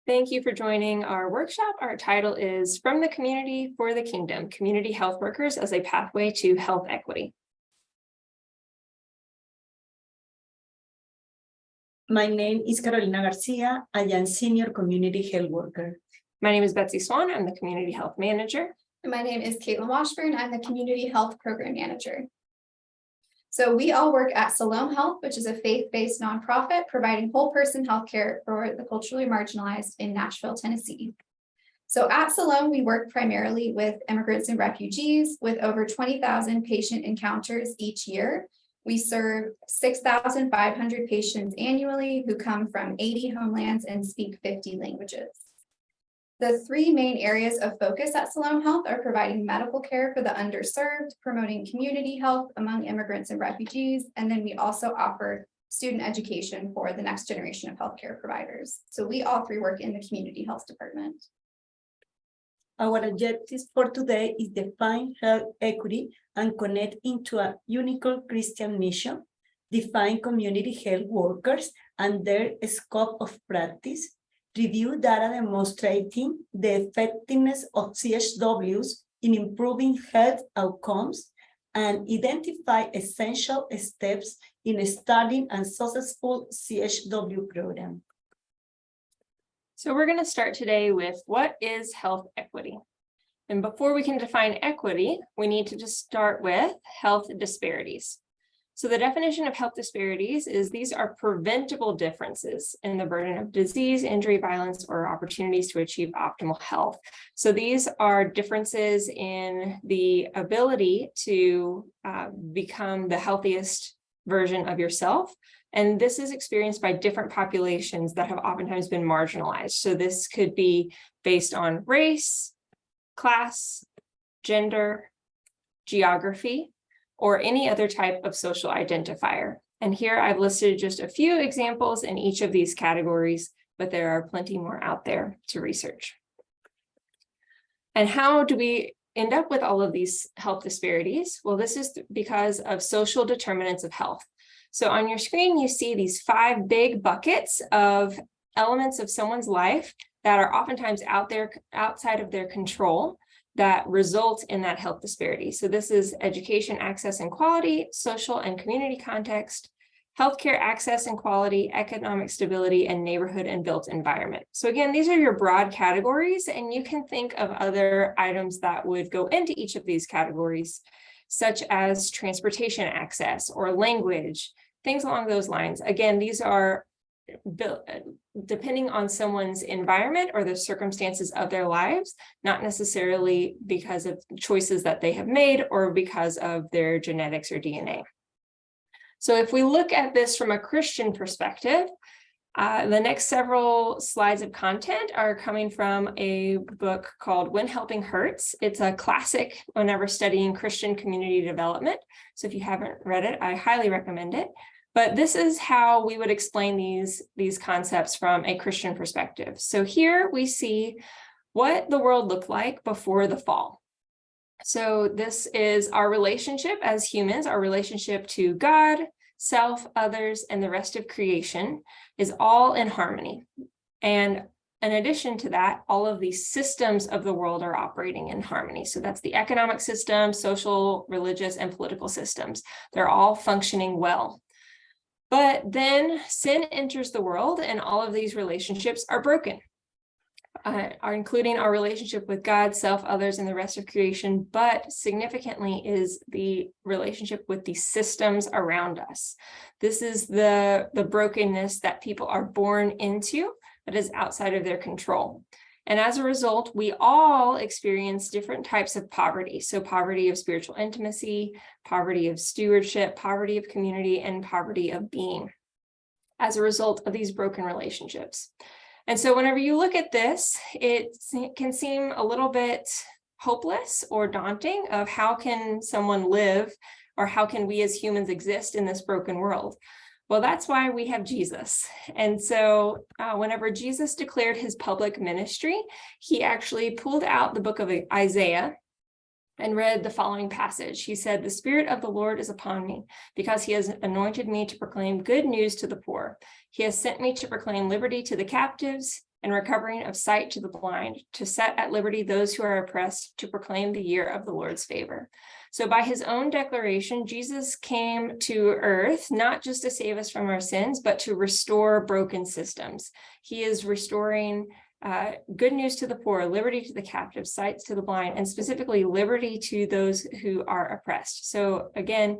Thank you for joining our workshop. Our title is From the Community for the Kingdom, Community Health Workers as a Pathway to Health Equity. My name is Carolina Garcia. I am Senior Community Health Worker. My name is Betsy Swann. I'm the Community Health Manager. And my name is Washburn. I'm the Community Health Program Manager. So we all work at Siloam Health, which is a faith-based nonprofit providing whole person healthcare for the culturally marginalized in Nashville, Tennessee. So at Siloam, we work primarily with immigrants and refugees with over 20,000 patient encounters each year. We serve 6,500 patients annually who come from 80 homelands and speak 50 languages. The three main areas of focus at Siloam Health are providing medical care for the underserved, promoting community health among immigrants and refugees, and then we also offer student education for the next generation of healthcare providers. So we all three work in the community health department. Our objectives for today is define health equity and connect into a unique Christian mission, define community health workers and their scope of practice, review data demonstrating the effectiveness of CHWs in improving health outcomes, and identify essential steps in starting a successful CHW program. So we're going to start today with what is health equity? And before we can define equity, we need to just start with health disparities. So the definition of health disparities is these are preventable differences in the burden of disease, injury, violence, or opportunities to achieve optimal health. So these are differences in the ability to become the healthiest version of yourself. And this is experienced by different populations that have oftentimes been marginalized. So this could be based on race, class, gender, geography, or any other type of social identifier. And here I've listed just a few examples in each of these categories, but there are plenty more out there to research. And how do we end up with all of these health disparities? Well, this is because of social determinants of health. So on your screen, you see these 5 big buckets of elements of someone's life that are oftentimes outside of their control that result in that health disparity. So this is education, access, and quality, social and community context, healthcare access and quality, economic stability, and neighborhood and built environment. So again, these are your broad categories, and you can think of other items that would go into each of these categories, such as transportation access or language, things along those lines. Again, these are built depending on someone's environment or the circumstances of their lives, not necessarily because of choices that they have made or because of their genetics or DNA. So if we look at this from a Christian perspective, the next several slides of content are coming from a book called When Helping Hurts. It's a classic whenever studying Christian community development. So if you haven't read it, I highly recommend it. But this is how we would explain these concepts from a Christian perspective. So here we see what the world looked like before the fall. So this is our relationship as humans, our relationship to God, self, others, and the rest of creation is all in harmony. And in addition to that, all of these systems of the world are operating in harmony. So that's the economic system, social, religious, and political systems. They're all functioning well. But then sin enters the world and all of these relationships are broken, including our relationship with God, self, others, and the rest of creation. But significantly is the relationship with the systems around us. This is the brokenness that people are born into that is outside of their control. And as a result, we all experience different types of poverty. So poverty of spiritual intimacy, poverty of stewardship, poverty of community, and poverty of being as a result of these broken relationships. And so whenever you look at this, it can seem a little bit hopeless or daunting of how can someone live or how can we as humans exist in this broken world? Well, that's why we have Jesus. And so whenever Jesus declared his public ministry, he actually pulled out the book of Isaiah and read the following passage. He said, "The Spirit of the Lord is upon me, because he has anointed me to proclaim good news to the poor. He has sent me to proclaim liberty to the captives and recovering of sight to the blind, to set at liberty those who are oppressed, to proclaim the year of the Lord's favor. So by his own declaration, Jesus came to earth, not just to save us from our sins, but to restore broken systems. He is restoring good news to the poor, liberty to the captive, sight to the blind, and specifically liberty to those who are oppressed. So again,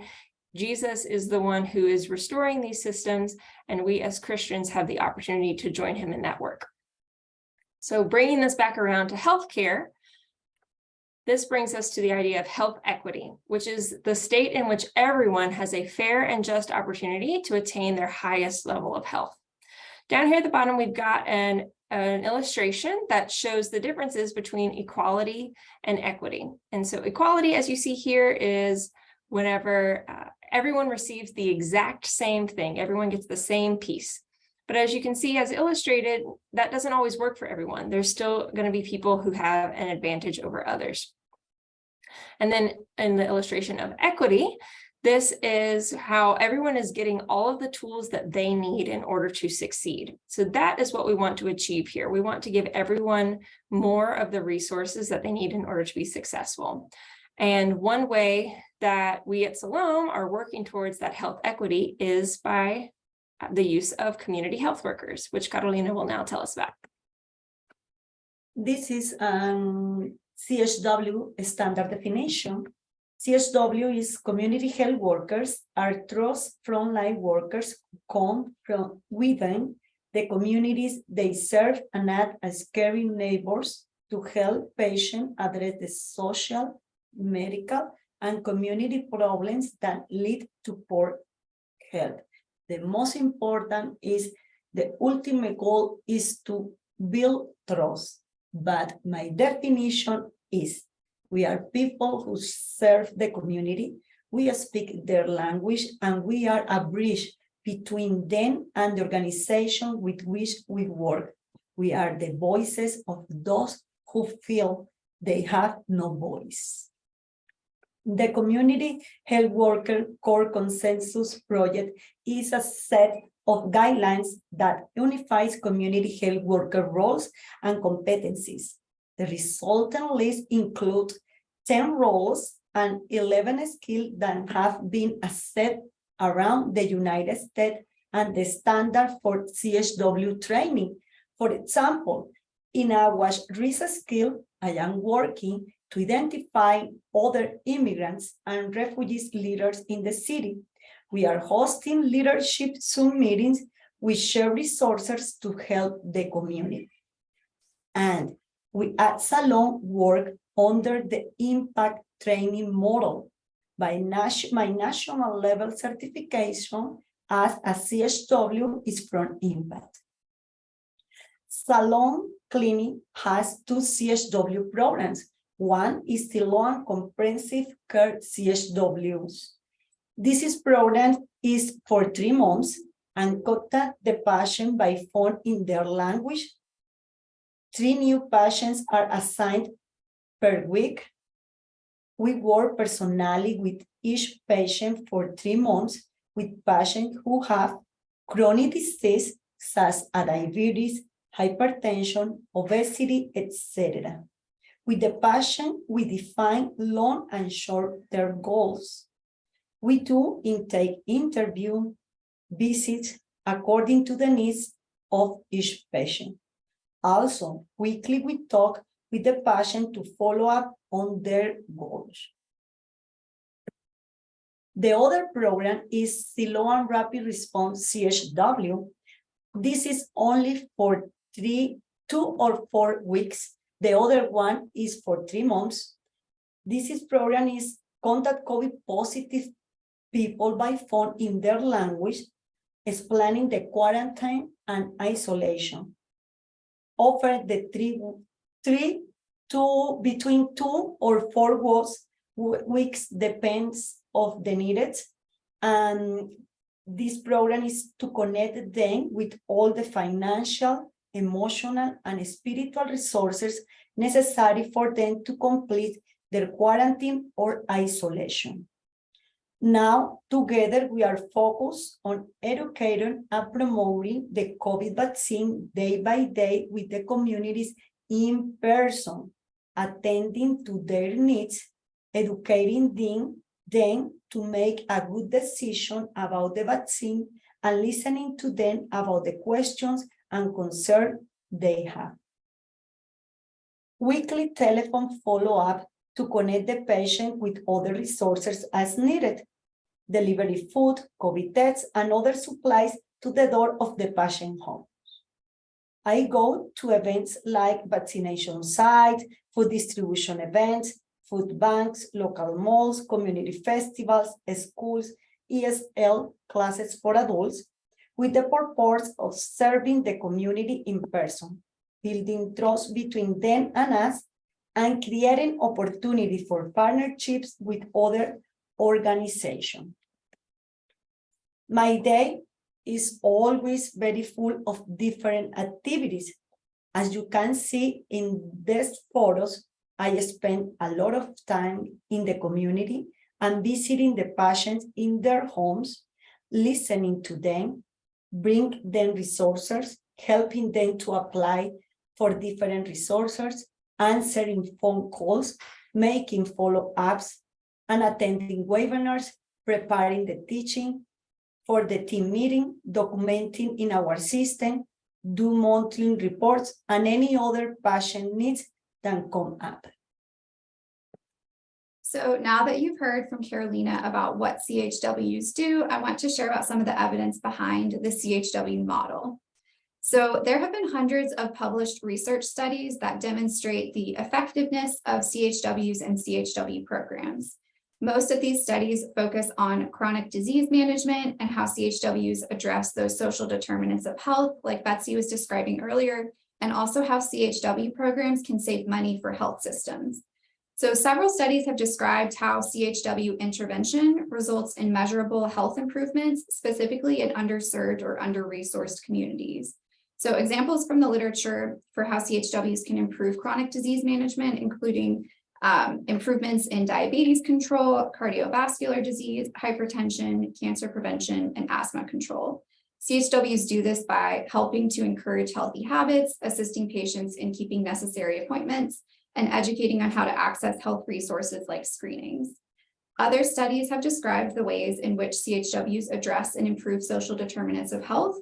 Jesus is the one who is restoring these systems, and we as Christians have the opportunity to join him in that work. So bringing this back around to healthcare, this brings us to the idea of health equity, which is the state in which everyone has a fair and just opportunity to attain their highest level of health. Down here at the bottom, we've got an illustration that shows the differences between equality and equity. And so equality, as you see here, is whenever everyone receives the exact same thing, everyone gets the same piece. But as you can see, as illustrated, that doesn't always work for everyone. There's still going to be people who have an advantage over others. And then in the illustration of equity, this is how everyone is getting all of the tools that they need in order to succeed. So that is what we want to achieve here. We want to give everyone more of the resources that they need in order to be successful. And one way that we at Siloam are working towards that health equity is by the use of community health workers, which Carolina will now tell us about. This is CHW standard definition. CHW is community health workers are trust frontline workers who come from within the communities they serve and act as caring neighbors to help patients address the social, medical, and community problems that lead to poor health. The most important is the ultimate goal is to build trust, but my definition is we are people who serve the community, we speak their language, and we are a bridge between them and the organization with which we work. We are the voices of those who feel they have no voice. The Community Health Worker Core Consensus Project is a set of guidelines that unifies community health worker roles and competencies. The resultant list includes 10 roles and 11 skills that have been assessed around the United States and the standard for CHW training. For example, in our research skill, I am working to identify other immigrants and refugees leaders in the city. We are hosting leadership Zoom meetings. We share resources to help the community. And we at Siloam work under the impact training model. My national level certification as a CHW is from Impact. Siloam Clinic has 2 CHW programs. One is Siloam Comprehensive Care CHWs. This program is for 3 months and contact the patient by phone in their language. 3 new patients are assigned per week. We work personally with each patient for 3 months with patients who have chronic disease such as diabetes, hypertension, obesity, etc. With the patient, we define long and short-term goals. We do intake interview visits according to the needs of each patient. Also, weekly we talk with the patient to follow up on their goals. The other program is Siloam Rapid Response CHW. This is only for 2 or 4 weeks. The other one is for 3 months. This program is contact COVID positive people by phone in their language, explaining the quarantine and isolation. Offer the between 2 or 4 weeks depends of the needs. And this program is to connect them with all the financial, emotional, and spiritual resources necessary for them to complete their quarantine or isolation. Now, together, we are focused on educating and promoting the COVID vaccine day by day with the communities in person, attending to their needs, educating them to make a good decision about the vaccine, and listening to them about the questions and concerns they have. Weekly telephone follow-up to connect the patient with other resources as needed. Delivery food, COVID tests, and other supplies to the door of the patient home. I go to events like vaccination sites, food distribution events, food banks, local malls, community festivals, schools, ESL classes for adults, with the purpose of serving the community in person, building trust between them and us, and creating opportunity for partnerships with other organizations. My day is always very full of different activities. As you can see in these photos, I spend a lot of time in the community and visiting the patients in their homes, listening to them, bring them resources, helping them to apply for different resources, answering phone calls, making follow-ups, and attending webinars, preparing the teaching for the team meeting, documenting in our system, do monthly reports, and any other patient needs that come up. So now that you've heard from Carolina about what CHWs do, I want to share about some of the evidence behind the CHW model. So there have been hundreds of published research studies that demonstrate the effectiveness of CHWs and CHW programs. Most of these studies focus on chronic disease management and how CHWs address those social determinants of health, like Betsy was describing earlier, and also how CHW programs can save money for health systems. So several studies have described how CHW intervention results in measurable health improvements, specifically in underserved or under-resourced communities. So examples from the literature for how CHWs can improve chronic disease management, including improvements in diabetes control, cardiovascular disease, hypertension, cancer prevention, and asthma control. CHWs do this by helping to encourage healthy habits, assisting patients in keeping necessary appointments, and educating on how to access health resources like screenings. Other studies have described the ways in which CHWs address and improve social determinants of health.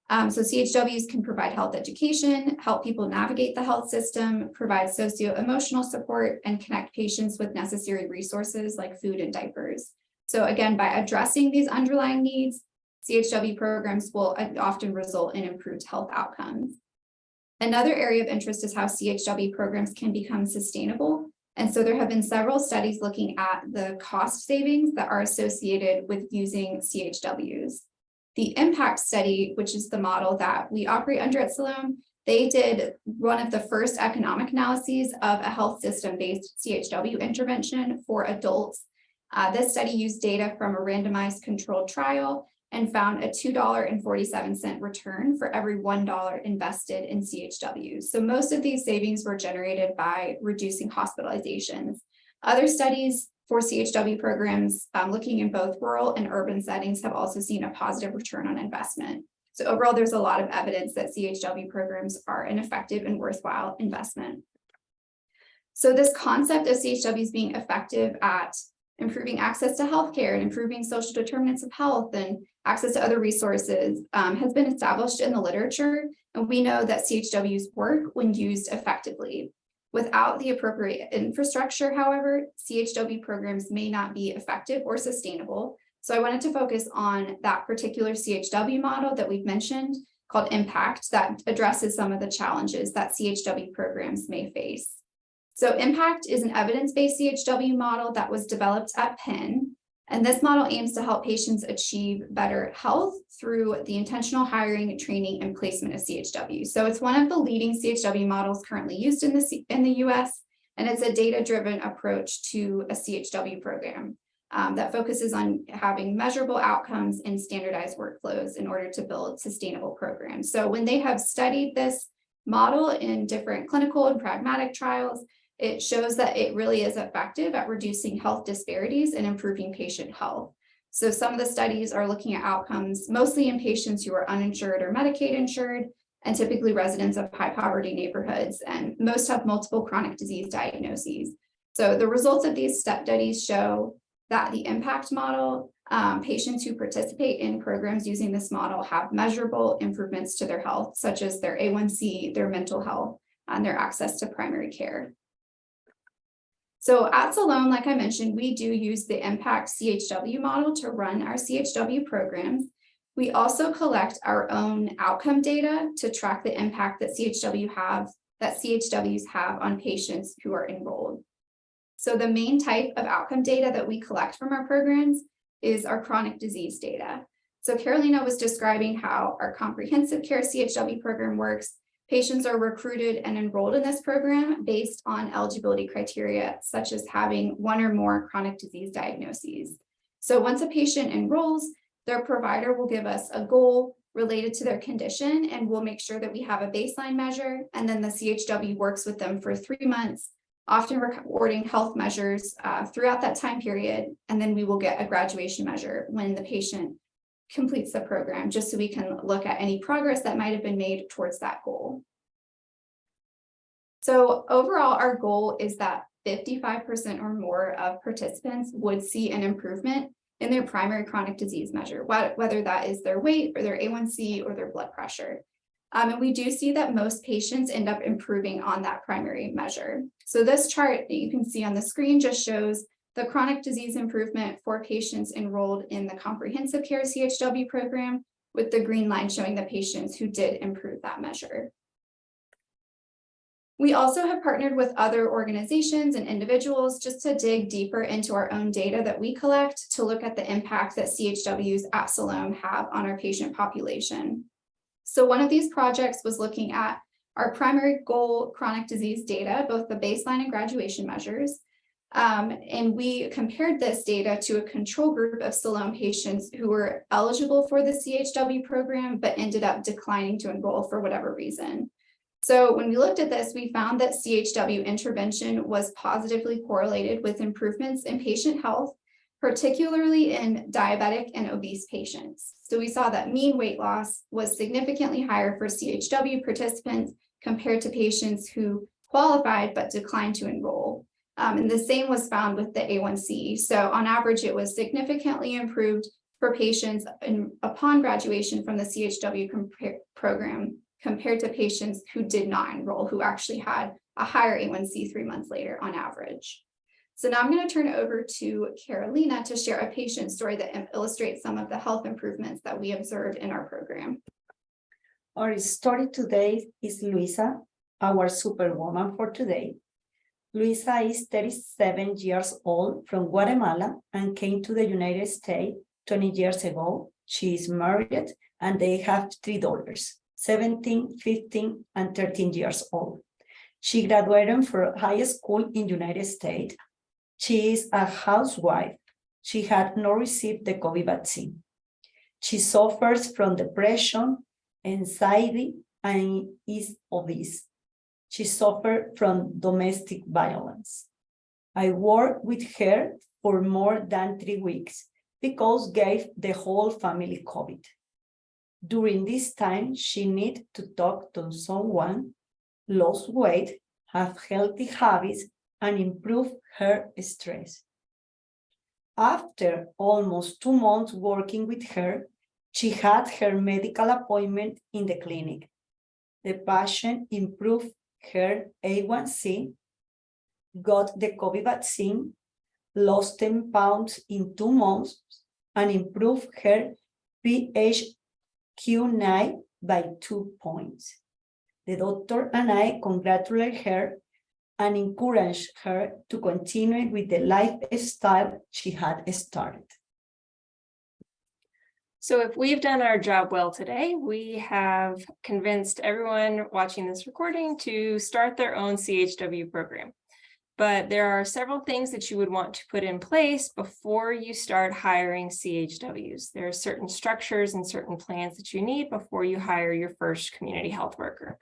So CHWs can provide health education, help people navigate the health system, provide socio-emotional support, and connect patients with necessary resources like food and diapers. So again, by addressing these underlying needs, CHW programs will often result in improved health outcomes. Another area of interest is how CHW programs can become sustainable. And so there have been several studies looking at the cost savings that are associated with using CHWs. The impact study, which is the model that we operate under at Siloam, they did one of the first economic analyses of a health system-based CHW intervention for adults. This study used data from a randomized controlled trial and found a $2.47 return for every $1 invested in CHWs. So most of these savings were generated by reducing hospitalizations. Other studies for CHW programs looking in both rural and urban settings have also seen a positive return on investment. So overall, there's a lot of evidence that CHW programs are an effective and worthwhile investment. So this concept of CHWs being effective at improving access to healthcare and improving social determinants of health and access to other resources has been established in the literature. And we know that CHWs work when used effectively. Without the appropriate infrastructure, however, CHW programs may not be effective or sustainable. So I wanted to focus on that particular CHW model that we've mentioned called Impact that addresses some of the challenges that CHW programs may face. So Impact is an evidence-based CHW model that was developed at Penn. And this model aims to help patients achieve better health through the intentional hiring, training, and placement of CHW. So it's one of the leading CHW models currently used in the US, and it's a data-driven approach to a CHW program that focuses on having measurable outcomes and standardized workflows in order to build sustainable programs. So when they have studied this model in different clinical and pragmatic trials, it shows that it really is effective at reducing health disparities and improving patient health. So some of the studies are looking at outcomes mostly in patients who are uninsured or Medicaid insured, and typically residents of high poverty neighborhoods, and most have multiple chronic disease diagnoses. So the results of these studies show that the impact model, patients who participate in programs using this model have measurable improvements to their health, such as their A1C, their mental health, and their access to primary care. So at Siloam, like I mentioned, we do use the impact CHW model to run our CHW programs. We also collect our own outcome data to track the impact that CHWs have on patients who are enrolled. So the main type of outcome data that we collect from our programs is our chronic disease data. So Carolina was describing how our comprehensive care CHW program works. Patients are recruited and enrolled in this program based on eligibility criteria, such as having one or more chronic disease diagnoses. So once a patient enrolls, their provider will give us a goal related to their condition, and we'll make sure that we have a baseline measure, and then the CHW works with them for 3 months, often rewarding health measures throughout that time period, and then we will get a graduation measure when the patient completes the program, just so we can look at any progress that might have been made towards that goal. So overall, our goal is that 55% or more of participants would see an improvement in their primary chronic disease measure, whether that is their weight or their A1C or their blood pressure. And we do see that most patients end up improving on that primary measure. So this chart that you can see on the screen just shows the chronic disease improvement for patients enrolled in the comprehensive care CHW program, with the green line showing the patients who did improve that measure. We also have partnered with other organizations and individuals just to dig deeper into our own data that we collect to look at the impact that CHWs at Siloam have on our patient population. So one of these projects was looking at our primary goal chronic disease data, both the baseline and graduation measures. And we compared this data to a control group of Siloam patients who were eligible for the CHW program, but ended up declining to enroll for whatever reason. So when we looked at this, we found that CHW intervention was positively correlated with improvements in patient health, particularly in diabetic and obese patients. So we saw that mean weight loss was significantly higher for CHW participants compared to patients who qualified but declined to enroll. And the same was found with the A1C. So on average, it was significantly improved for patients upon graduation from the CHW program compared to patients who did not enroll, who actually had a higher A1C 3 months later on average. So now I'm going to turn it over to Carolina to share a patient story that illustrates some of the health improvements that we observed in our program. Our story today is Luisa, our superwoman for today. Luisa is 37 years old from Guatemala and came to the United States 20 years ago. She is married and they have 3 daughters, 17, 15, and 13 years old. She graduated from high school in the United States. She is a housewife. She had not received the COVID vaccine. She suffers from depression, anxiety, and is obese. She suffered from domestic violence. I worked with her for more than 3 weeks because gave the whole family COVID. During this time, she needed to talk to someone, lose weight, have healthy habits, and improve her stress. After almost 2 months working with her, she had her medical appointment in the clinic. The patient improved her A1C, got the COVID vaccine, lost 10 pounds in 2 months, and improved her PHQ-9 by 2 points. The doctor and I congratulate her and encourage her to continue with the lifestyle she had started. So if we've done our job well today, we have convinced everyone watching this recording to start their own CHW program. But there are several things that you would want to put in place before you start hiring CHWs. There are certain structures and certain plans that you need before you hire your first community health worker.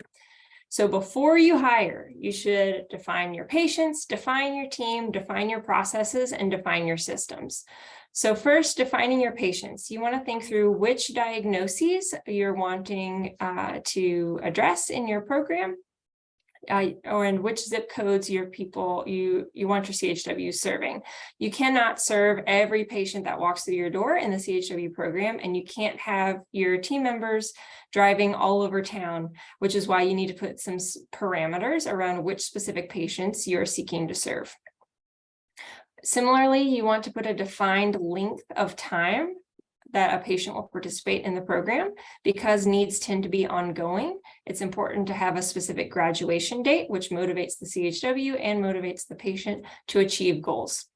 So before you hire, you should define your patients, define your team, define your processes, and define your systems. So first, defining your patients. You want to think through which diagnoses you're wanting to address in your program, or in which zip codes your people you want your CHW serving. You cannot serve every patient that walks through your door in the CHW program, and you can't have your team members driving all over town, which is why you need to put some parameters around which specific patients you're seeking to serve. Similarly, you want to put a defined length of time that a patient will participate in the program. Because needs tend to be ongoing, it's important to have a specific graduation date, which motivates the CHW and motivates the patient to achieve goals.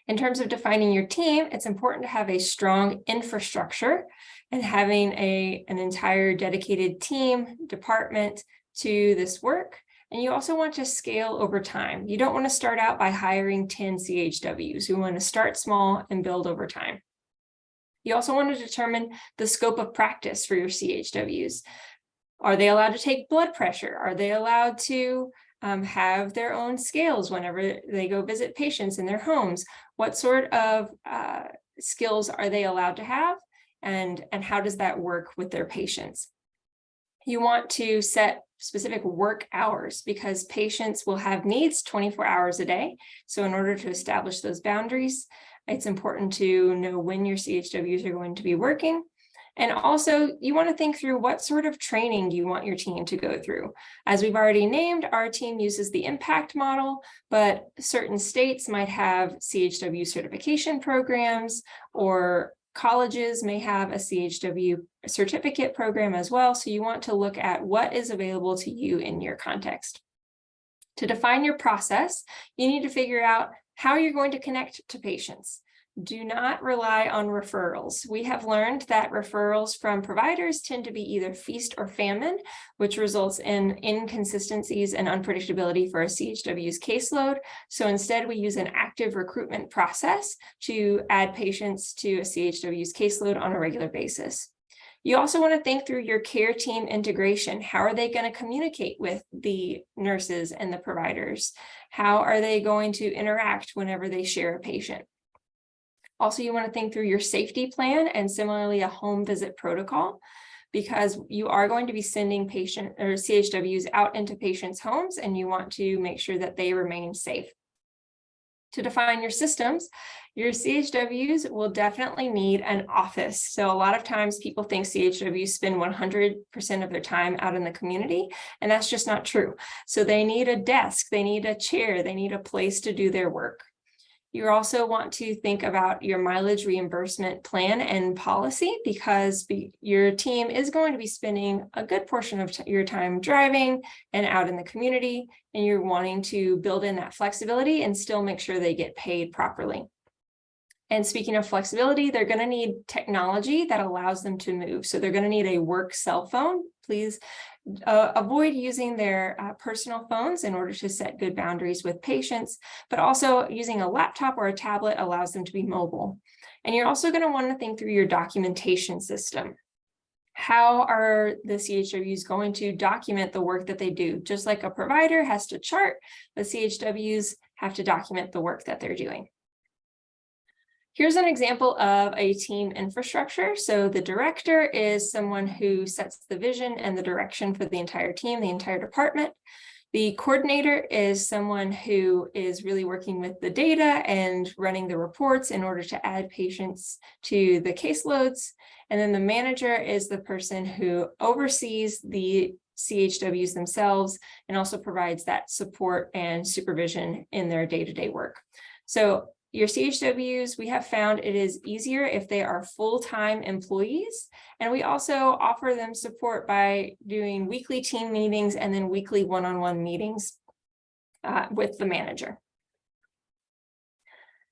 In terms of defining your team, it's important to have a strong infrastructure and having an entire dedicated team, department to this work. And you also want to scale over time. You don't want to start out by hiring 10 CHWs. You want to start small and build over time. You also want to determine the scope of practice for your CHWs. Are they allowed to take blood pressure? Are they allowed to have their own scales whenever they go visit patients in their homes? What sort of skills are they allowed to have? And how does that work with their patients? You want to set specific work hours because patients will have needs 24 hours a day. So in order to establish those boundaries, it's important to know when your CHWs are going to be working. And also, you want to think through what sort of training you want your team to go through. As we've already named, our team uses the impact model, but certain states might have CHW certification programs, or colleges may have a CHW certificate program as well. So you want to look at what is available to you in your context. To define your process, you need to figure out how you're going to connect to patients. Do not rely on referrals. We have learned that referrals from providers tend to be either feast or famine, which results in inconsistencies and unpredictability for a CHW's caseload. So instead, we use an active recruitment process to add patients to a CHW's caseload on a regular basis. You also want to think through your care team integration. How are they going to communicate with the nurses and the providers? How are they going to interact whenever they share a patient? Also, you want to think through your safety plan and similarly a home visit protocol, because you are going to be sending patient or CHWs out into patients' homes, and you want to make sure that they remain safe. To define your systems, your CHWs will definitely need an office. So a lot of times people think CHWs spend 100% of their time out in the community, and that's just not true. So they need a desk, they need a chair, they need a place to do their work. You also want to think about your mileage reimbursement plan and policy, because your team is going to be spending a good portion of your time driving and out in the community, and you're wanting to build in that flexibility and still make sure they get paid properly. And speaking of flexibility, they're going to need technology that allows them to move. So they're going to need a work cell phone. Please avoid using their personal phones in order to set good boundaries with patients, but also using a laptop or a tablet allows them to be mobile. And you're also going to want to think through your documentation system. How are the CHWs going to document the work that they do? Just like a provider has to chart, the CHWs have to document the work that they're doing. Here's an example of a team infrastructure. So the director is someone who sets the vision and the direction for the entire team, the entire department. The coordinator is someone who is really working with the data and running the reports in order to add patients to the caseloads. And then the manager is the person who oversees the CHWs themselves and also provides that support and supervision in their day-to-day work. So your CHWs, we have found it is easier if they are full-time employees, and we also offer them support by doing weekly team meetings and then weekly one-on-one meetings with the manager.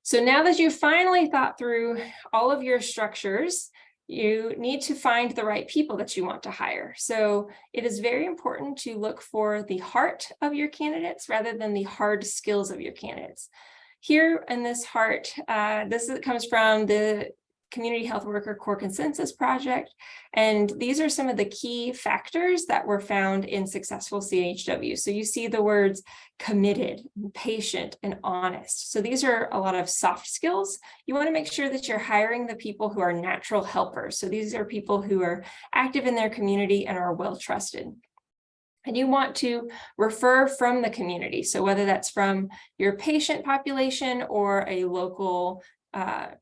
So now that you've finally thought through all of your structures, you need to find the right people that you want to hire. So it is very important to look for the heart of your candidates rather than the hard skills of your candidates. Here in this heart, this comes from the Community Health Worker Core Consensus Project. And these are some of the key factors that were found in successful CHW. So you see the words committed, patient, and honest. So these are a lot of soft skills. You want to make sure that you're hiring the people who are natural helpers. So these are people who are active in their community and are well trusted. And you want to refer from the community. So whether that's from your patient population or a local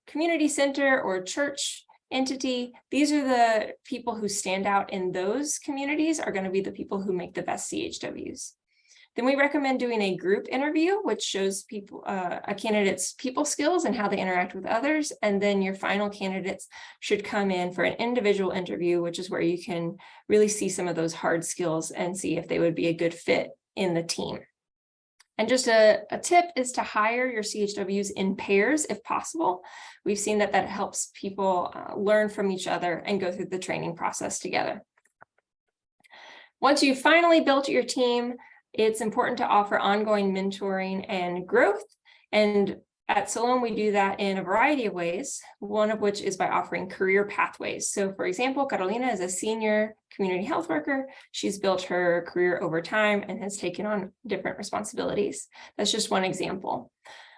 community center or church entity, these are the people who stand out in those communities are going to be the people who make the best CHWs. Then we recommend doing a group interview, which shows people a candidate's people skills and how they interact with others. And then your final candidates should come in for an individual interview, which is where you can really see some of those hard skills and see if they would be a good fit in the team. And just a tip is to hire your CHWs in pairs if possible. We've seen that helps people learn from each other and go through the training process together. Once you've finally built your team, it's important to offer ongoing mentoring and growth. And at Siloam, we do that in a variety of ways, one of which is by offering career pathways. So for example, Carolina is a senior community health worker. She's built her career over time and has taken on different responsibilities. That's just one example.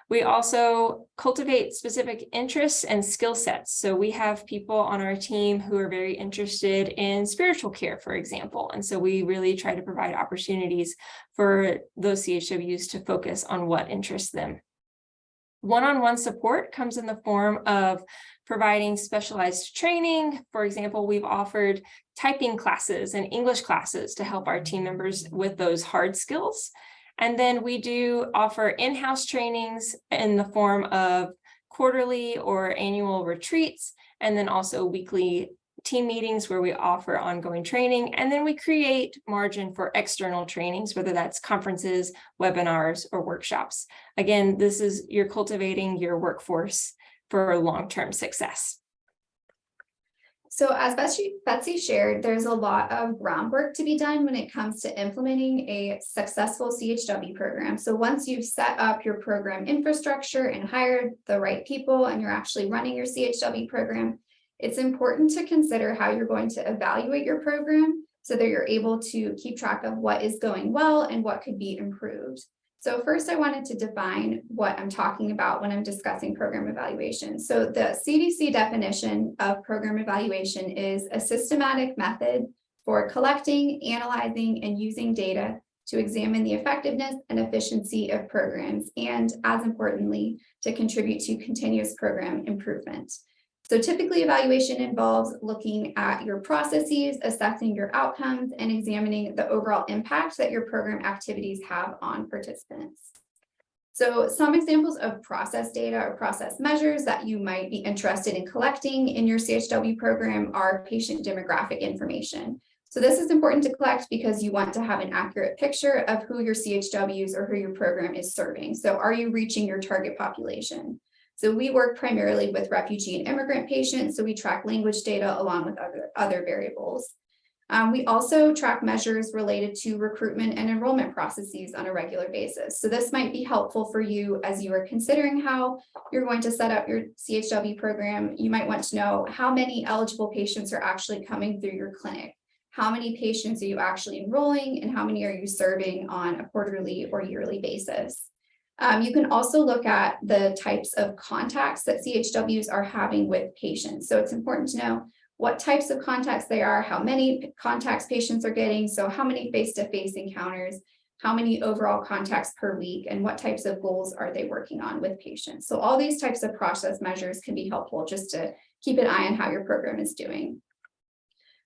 We also cultivate specific interests and skill sets. So we have people on our team who are very interested in spiritual care, for example. And so we really try to provide opportunities for those CHWs to focus on what interests them. One-on-one support comes in the form of providing specialized training. For example, we've offered typing classes and English classes to help our team members with those hard skills. And then we do offer in-house trainings in the form of quarterly or annual retreats, and then also weekly team meetings where we offer ongoing training. And then we create margin for external trainings, whether that's conferences, webinars, or workshops. Again, this is you're cultivating your workforce for long-term success. So as Betsy shared, there's a lot of groundwork to be done when it comes to implementing a successful CHW program. So once you've set up your program infrastructure and hired the right people and you're actually running your CHW program, it's important to consider how you're going to evaluate your program so that you're able to keep track of what is going well and what could be improved. So first, I wanted to define what I'm talking about when I'm discussing program evaluation. So the CDC definition of program evaluation is a systematic method for collecting, analyzing, and using data to examine the effectiveness and efficiency of programs, and as importantly, to contribute to continuous program improvement. So typically evaluation involves looking at your processes, assessing your outcomes, and examining the overall impact that your program activities have on participants. So some examples of process data or process measures that you might be interested in collecting in your CHW program are patient demographic information. So this is important to collect because you want to have an accurate picture of who your CHWs or who your program is serving. So are you reaching your target population? So we work primarily with refugee and immigrant patients, so we track language data along with other variables. We also track measures related to recruitment and enrollment processes on a regular basis. So this might be helpful for you as you are considering how you're going to set up your CHW program. You might want to know how many eligible patients are actually coming through your clinic. How many patients are you actually enrolling, and how many are you serving on a quarterly or yearly basis? You can also look at the types of contacts that CHWs are having with patients. So it's important to know what types of contacts they are, how many contacts patients are getting, so how many face-to-face encounters, how many overall contacts per week, and what types of goals are they working on with patients. So all these types of process measures can be helpful just to keep an eye on how your program is doing.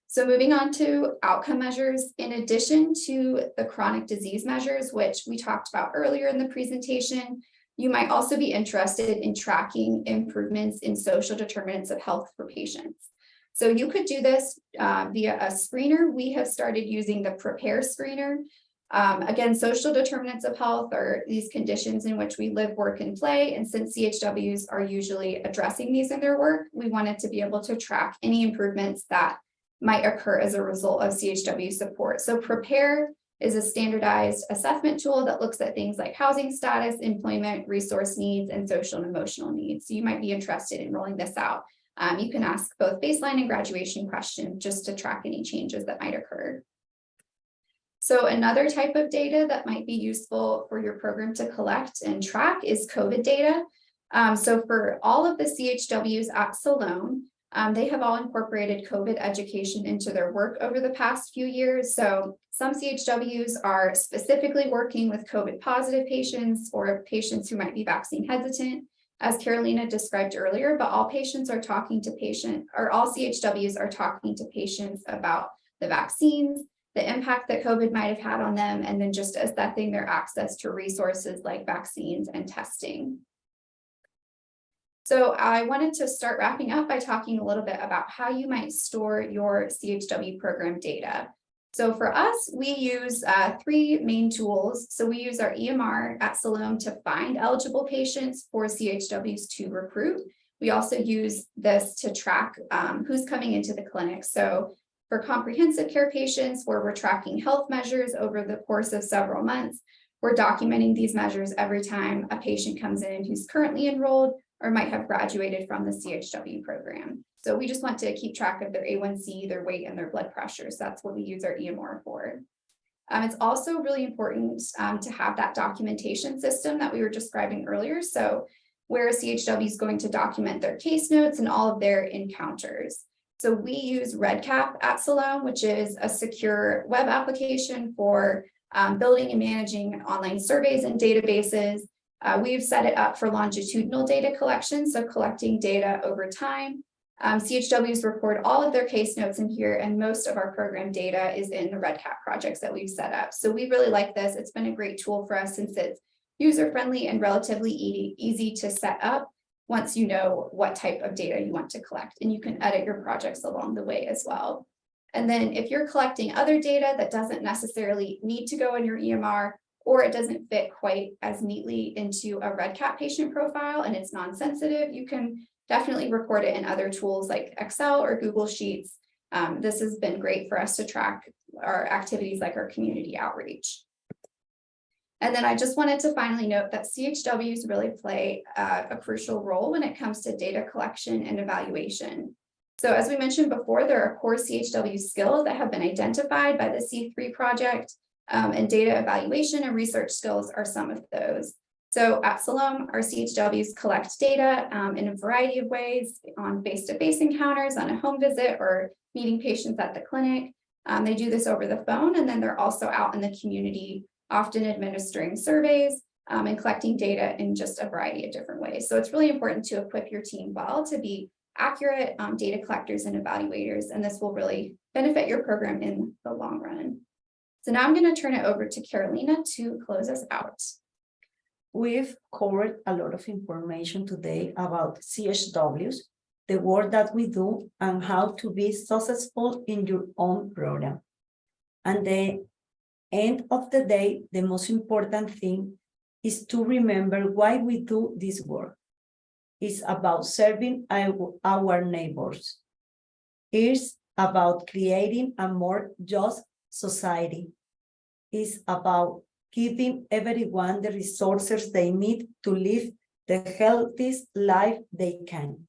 So moving on to outcome measures, in addition to the chronic disease measures, which we talked about earlier in the presentation, you might also be interested in tracking improvements in social determinants of health for patients. So you could do this via a screener. We have started using the Prepare screener. Again, social determinants of health are these conditions in which we live, work, and play. And since CHWs are usually addressing these in their work, we wanted to be able to track any improvements that might occur as a result of CHW support. So Prepare is a standardized assessment tool that looks at things like housing status, employment, resource needs, and social and emotional needs. So you might be interested in rolling this out. You can ask both baseline and graduation questions just to track any changes that might occur. So another type of data that might be useful for your program to collect and track is COVID data. So for all of the CHWs at Salome, they have all incorporated COVID education into their work over the past few years. So some CHWs are specifically working with COVID positive patients or patients who might be vaccine hesitant, as Carolina described earlier, but all patients are talking to all CHWs are talking to patients about the vaccines, the impact that COVID might have had on them, and then just assessing their access to resources like vaccines and testing. So I wanted to start wrapping up by talking a little bit about how you might store your CHW program data. So for us, we use 3 main tools. So we use our EMR at Salome to find eligible patients for CHWs to recruit. We also use this to track who's coming into the clinic. So for comprehensive care patients, where we're tracking health measures over the course of several months, we're documenting these measures every time a patient comes in who's currently enrolled or might have graduated from the CHW program. So we just want to keep track of their A1C, their weight, and their blood pressure. So that's what we use our EMR for. It's also really important to have that documentation system that we were describing earlier. So where a CHW is going to document their case notes and all of their encounters. So we use REDCap at Salome, which is a secure web application for building and managing online surveys and databases. We've set it up for longitudinal data collection, so collecting data over time. CHWs record all of their case notes in here, and most of our program data is in the REDCap projects that we've set up. So we really like this. It's been a great tool for us since it's user-friendly and relatively easy to set up once you know what type of data you want to collect, and you can edit your projects along the way as well. And then if you're collecting other data that doesn't necessarily need to go in your EMR, or it doesn't fit quite as neatly into a REDCap patient profile and it's non-sensitive, you can definitely record it in other tools like Excel or Google Sheets. This has been great for us to track our activities like our community outreach. And then I just wanted to finally note that CHWs really play a crucial role when it comes to data collection and evaluation. So as we mentioned before, there are core CHW skills that have been identified by the C3 project, and data evaluation and research skills are some of those. So at Salome, our CHWs collect data in a variety of ways on face-to-face encounters, on a home visit, or meeting patients at the clinic. They do this over the phone, and then they're also out in the community, often administering surveys and collecting data in just a variety of different ways. So it's really important to equip your team well to be accurate data collectors and evaluators, and this will really benefit your program in the long run. So now I'm going to turn it over to Carolina to close us out. We've covered a lot of information today about CHWs, the work that we do, and how to be successful in your own program. And the end of the day, the most important thing is to remember why we do this work. It's about serving our neighbors. It's about creating a more just society. It's about giving everyone the resources they need to live the healthiest life they can.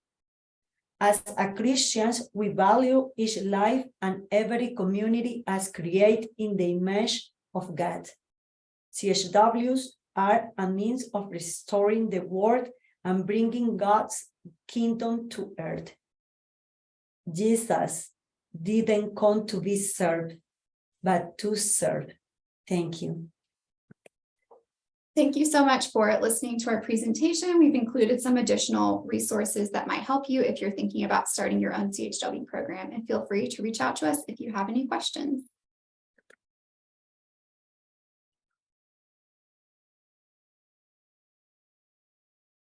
As a Christians, we value each life and every community as created in the image of God. CHWs are a means of restoring the world and bringing God's kingdom to earth. Jesus didn't come to be served, but to serve. Thank you. Thank you so much for listening to our presentation. We've included some additional resources that might help you if you're thinking about starting your own CHW program, and feel free to reach out to us if you have any questions.